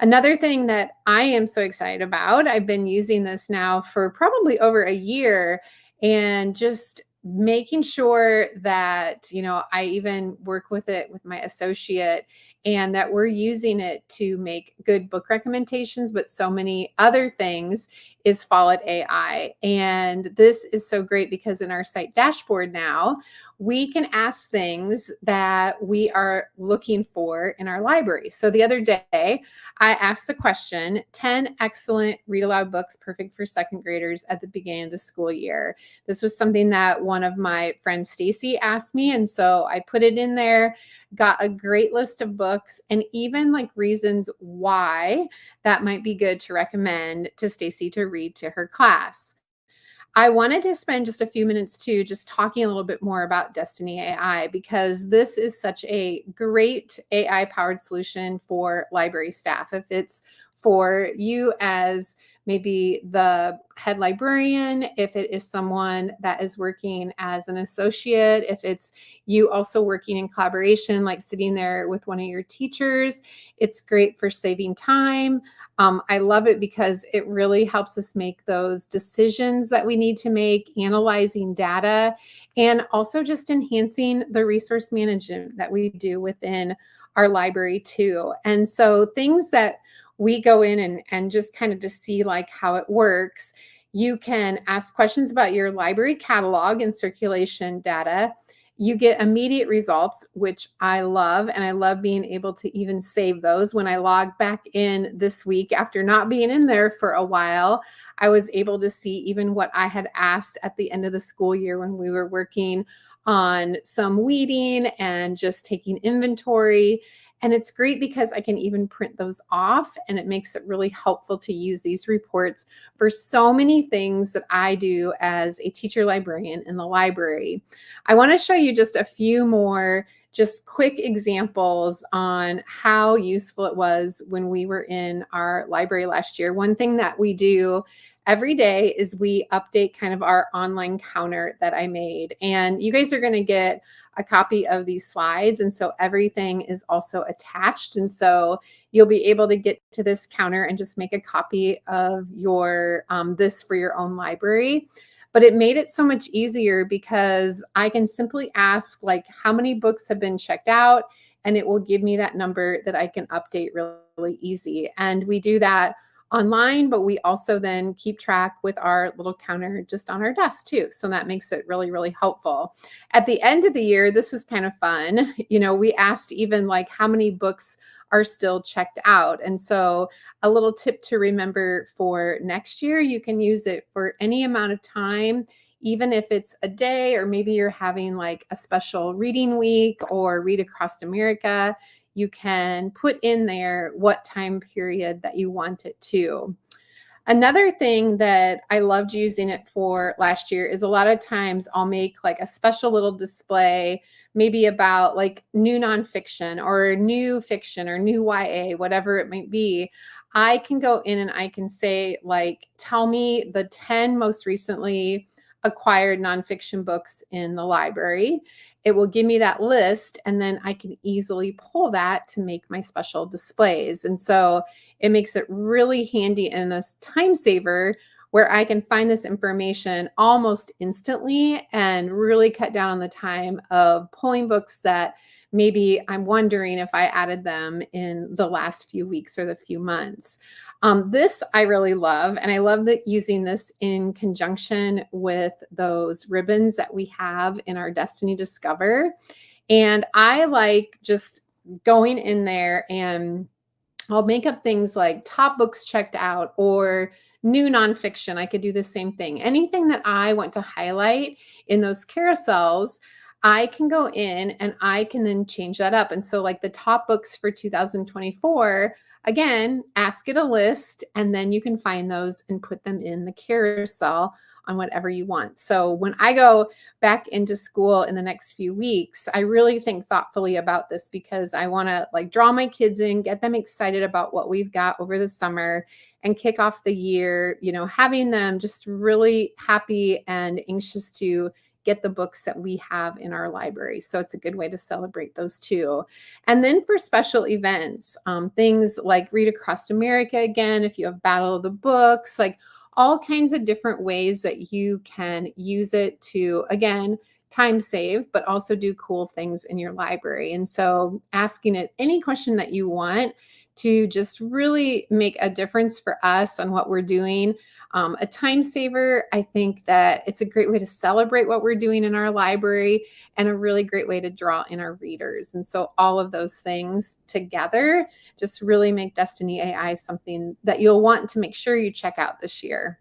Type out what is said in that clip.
Another thing that I am so excited about, I've been using this now for probably over a year, and just making sure that, I even work with it with my associate, and that we're using it to make good book recommendations, but so many other things, is Follett AI. And this is so great because in our site dashboard now, we can ask things that we are looking for in our library. So the other day, I asked the question, 10 excellent read aloud books perfect for second graders at the beginning of the school year. This was something that one of my friends, Stacy, asked me. And so I put it in there, got a great list of books, and even like reasons why that might be good to recommend to Stacy to read to her class. I wanted to spend just a few minutes too, just talking a little bit more about Destiny AI, because this is such a great AI powered solution for library staff. If it's for you as maybe the head librarian, if it is someone that is working as an associate, if it's you also working in collaboration, like sitting there with one of your teachers, it's great for saving time. I love it because it really helps us make those decisions that we need to make, analyzing data, and also just enhancing the resource management that we do within our library too. And so things that we go in and just kind of to see like how it works, you can ask questions about your library catalog and circulation data. You get immediate results, which I love. And I love being able to even save those. When I logged back in this week after not being in there for a while, I was able to see even what I had asked at the end of the school year when we were working on some weeding and just taking inventory. And it's great because I can even print those off, and it makes it really helpful to use these reports for so many things that I do as a teacher librarian in the library. I want to show you just a few more just quick examples on how useful it was when we were in our library last year. One thing that we do every day is we update kind of our online counter that I made. And you guys are going to get a copy of these slides. And so everything is also attached. And so you'll be able to get to this counter and just make a copy of your this for your own library. But it made it so much easier because I can simply ask like how many books have been checked out, and it will give me that number that I can update really, really easy. And we do that online, but we also then keep track with our little counter just on our desk too. So that makes it really, really helpful. At the end of the year, this was kind of fun. We asked even like how many books are still checked out. And so a little tip to remember for next year, you can use it for any amount of time, even if it's a day, or maybe you're having like a special reading week or Read Across America. You can put in there what time period that you want it to. Another thing that I loved using it for last year is a lot of times I'll make like a special little display, maybe about like new nonfiction or new fiction or new YA, whatever it might be. I can go in and I can say like, tell me the 10 most recently acquired nonfiction books in the library. It will give me that list, and then I can easily pull that to make my special displays. And so it makes it really handy and a time saver where I can find this information almost instantly and really cut down on the time of pulling books that maybe I'm wondering if I added them in the last few weeks or the few months. This I really love, and I love that using this in conjunction with those ribbons that we have in our Destiny Discover. And I like just going in there and I'll make up things like top books checked out or new nonfiction. I could do the same thing. Anything that I want to highlight in those carousels, I can go in and I can then change that up. And so like the top books for 2024, again, ask it a list, and then you can find those and put them in the carousel on whatever you want. So when I go back into school in the next few weeks, I really think thoughtfully about this because I want to like draw my kids in, get them excited about what we've got over the summer, and kick off the year, having them just really happy and anxious to get the books that we have in our library. So it's a good way to celebrate those too. And then for special events, things like Read Across America again, if you have Battle of the Books, like all kinds of different ways that you can use it to, again, time save, but also do cool things in your library. And so asking it any question that you want to just really make a difference for us on what we're doing. A time saver, I think that it's a great way to celebrate what we're doing in our library and a really great way to draw in our readers. And so all of those things together just really make Destiny AI something that you'll want to make sure you check out this year.